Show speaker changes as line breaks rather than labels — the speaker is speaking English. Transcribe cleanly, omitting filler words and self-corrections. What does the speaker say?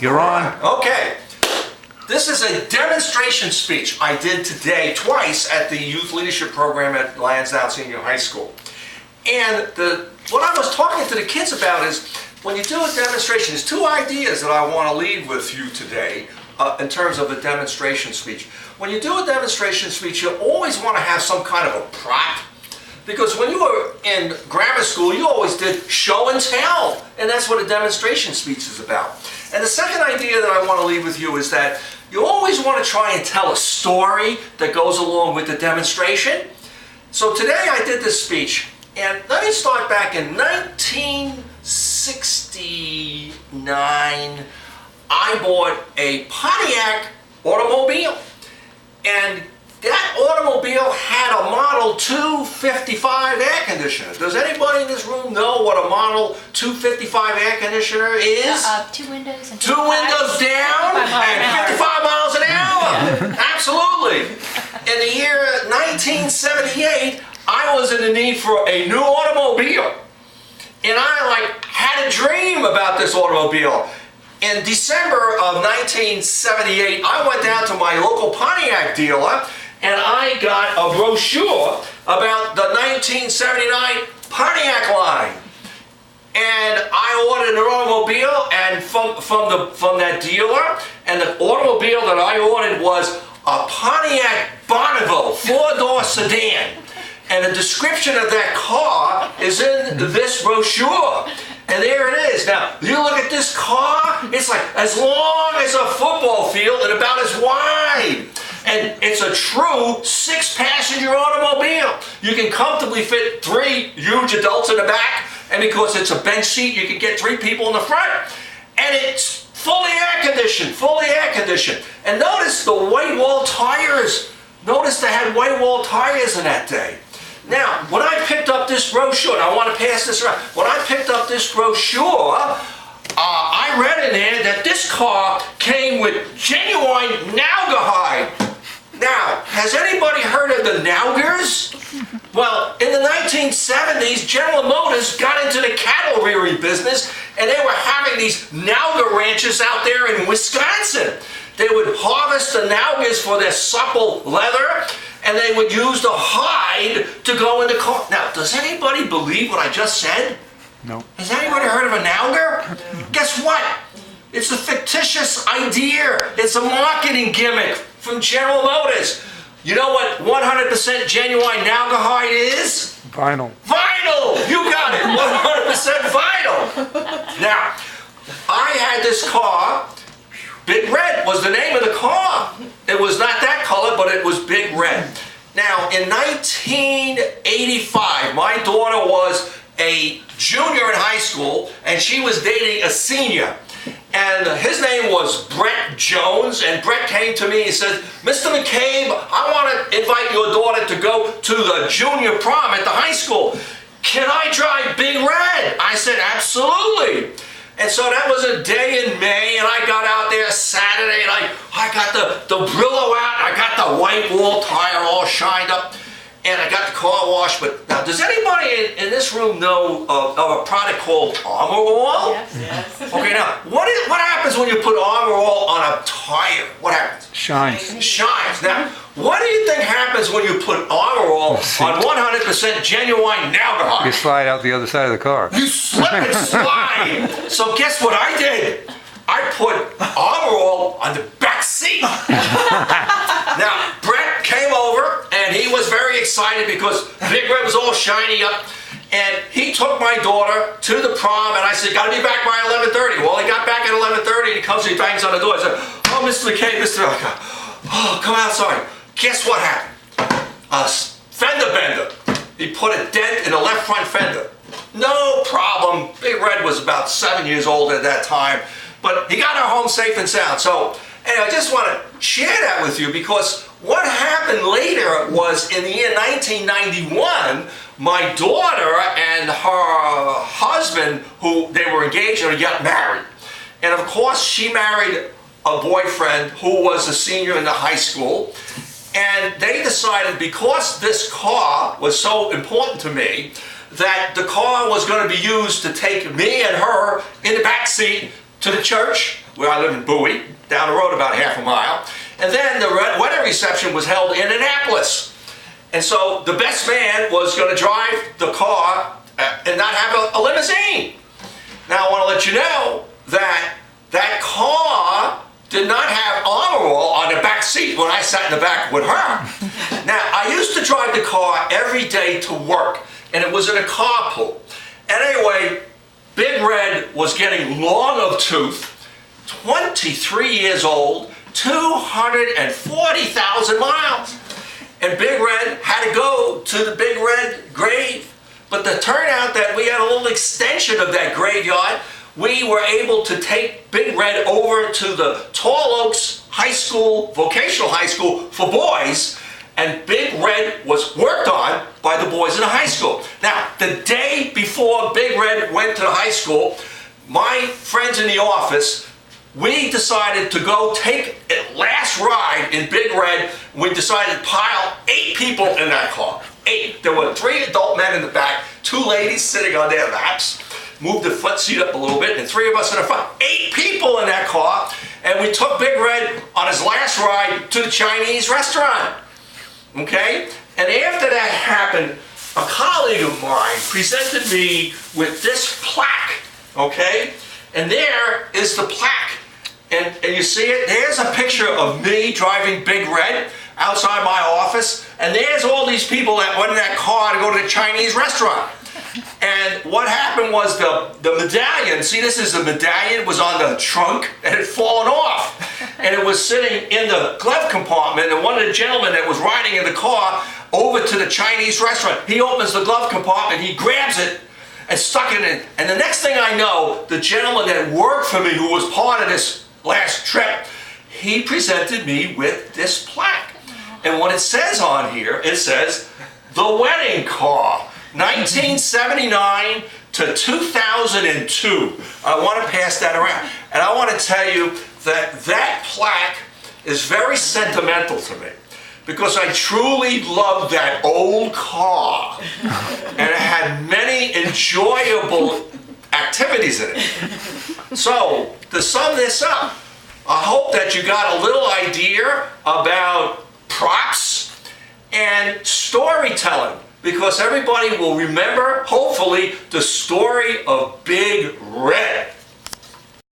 You're on.
Okay. This is a demonstration speech I did today twice at the youth leadership program at Lansdowne Senior High School. And what I was talking to the kids about is when you do a demonstration, there's two ideas that I want to leave with you today in terms of a demonstration speech. When you do a demonstration speech, you always want to have some kind of a prop. Because when you were in grammar school, you always did show and tell. And that's what a demonstration speech is about. And the second idea that I want to leave with you is that you always want to try and tell a story that goes along with the demonstration. So today I did this speech, and let me start back in 1969. I bought a Pontiac automobile, and that automobile had a Model 255 air conditioner. Does anybody in this room know what a Model 255 air conditioner is?
Two windows and
Two windows down and 55 miles an hour. Absolutely. In the year 1978, I was in the need for a new automobile. And I had a dream about this automobile. In December of 1978, I went down to my local Pontiac dealer and I got a brochure about the 1979 Pontiac line. And I ordered an automobile and from that dealer, and the automobile that I ordered was a Pontiac Bonneville 4-door sedan. And the description of that car is in this brochure. And there it is. Now, you look at this car, it's like as long as a football field and about as wide. And it's a true 6-passenger automobile. You can comfortably fit 3 huge adults in the back, and because it's a bench seat, you can get 3 people in the front. And it's fully air conditioned, And notice the white wall tires. Notice they had white wall tires in that day. Now, when I picked up this brochure, and I want to pass this around, when I picked up this brochure, I read in there that this car came with genuine Naugahyde. Now, has anybody heard of the Naugers? Well, in the 1970s, General Motors got into the cattle rearing business, and they were having these Nauga ranches out there in Wisconsin. They would harvest the Naugers for their supple leather, and they would use the hide to go in the car. Now, does anybody believe what I just said?
No.
Has anybody heard of a Nauger? Guess what? It's a fictitious idea. It's a marketing gimmick from General Motors. You know what 100% genuine Naugahyde is?
Vinyl.
Vinyl! You got it! 100% vinyl! Now, I had this car. Big Red was the name of the car. It was not that color, but it was Big Red. Now, in 1985, my daughter was a junior in high school, and she was dating a senior. And his name was Brett Jones, and Brett came to me and said, Mr. McCabe, I want to invite your daughter to go to the junior prom at the high school. Can I drive Big Red? I said, absolutely. And so that was a day in May, and I got out there Saturday, and I got the Brillo out, I got the white wall tire all shined up, and I got the car washed. But now, does anybody in this room know of a product called Armor All?
Yes.
Okay, now, what happens when you put Armor All on a tire? What happens?
Shines.
Shines. Now, what do you think happens when you put Armor All on 100% genuine
You
Naugahyde?
slide out the other side of the car.
You slip and slide. So guess what I did? I put Armor All on the back seat. Now, Brett came over, and he was very excited because Big Red was all shiny up. And he took my daughter to the prom, and I said, got to be back by 11:30. Well, he got back at 11:30, and he comes and he bangs on the door. I said, oh, Mr. McCabe, oh, come outside. Guess what happened? A fender bender. He put a dent in the left front fender. No problem. Big Red was about 7 years old at that time, but he got her home safe and sound. So, anyway, I just want to share that with you because what happened later was in the year 1991, my daughter and her husband, who they were engaged and got married. And of course, she married a boyfriend who was a senior in the high school. And they decided, because this car was so important to me, that the car was going to be used to take me and her in the back seat to the church where I live in Bowie, down the road about half a mile. And then the wedding reception was held in Annapolis. And so the best man was going to drive the car and not have a limousine. Now I want to let you know that that car did not have Armor All on the back seat when I sat in the back with her. Now I used to drive the car every day to work, and it was in a carpool. And anyway, Big Red was getting long of tooth, 23 years old, 240,000 miles. And Big Red had to go to the Big Red grave. But it turned out that we had a little extension of that graveyard. We were able to take Big Red over to the Tall Oaks High School, vocational high school for boys, and Big Red was worked on by the boys in the high school. Now, the day before Big Red went to the high school, my friends in the office, we decided to go take a last ride in Big Red. We decided to pile 8 people in that car. 8. There were 3 adult men in the back, 2 ladies sitting on their laps. Moved the front seat up a little bit, and 3 of us in the front. 8 people in that car, and we took Big Red on his last ride to the Chinese restaurant. Okay? And after that happened, a colleague of mine presented me with this plaque. Okay? And there is the plaque. And you see it? There's a picture of me driving Big Red outside my office. And there's all these people that went in that car to go to the Chinese restaurant. And what happened was the medallion, see, this is the medallion, was on the trunk and it had fallen off. And it was sitting in the glove compartment, and one of the gentlemen that was riding in the car over to the Chinese restaurant, he opens the glove compartment, he grabs it and stuck it in. And the next thing I know, the gentleman that worked for me, who was part of this last trip, he presented me with this plaque. And what it says on here, it says, the wedding car. 1979 to 2002. I want to pass that around. And I want to tell you that that plaque is very sentimental to me, because I truly love that old car. And it had many enjoyable activities in it. So, to sum this up, I hope that you got a little idea about props and storytelling, because everybody will remember, hopefully, the story of Big Red.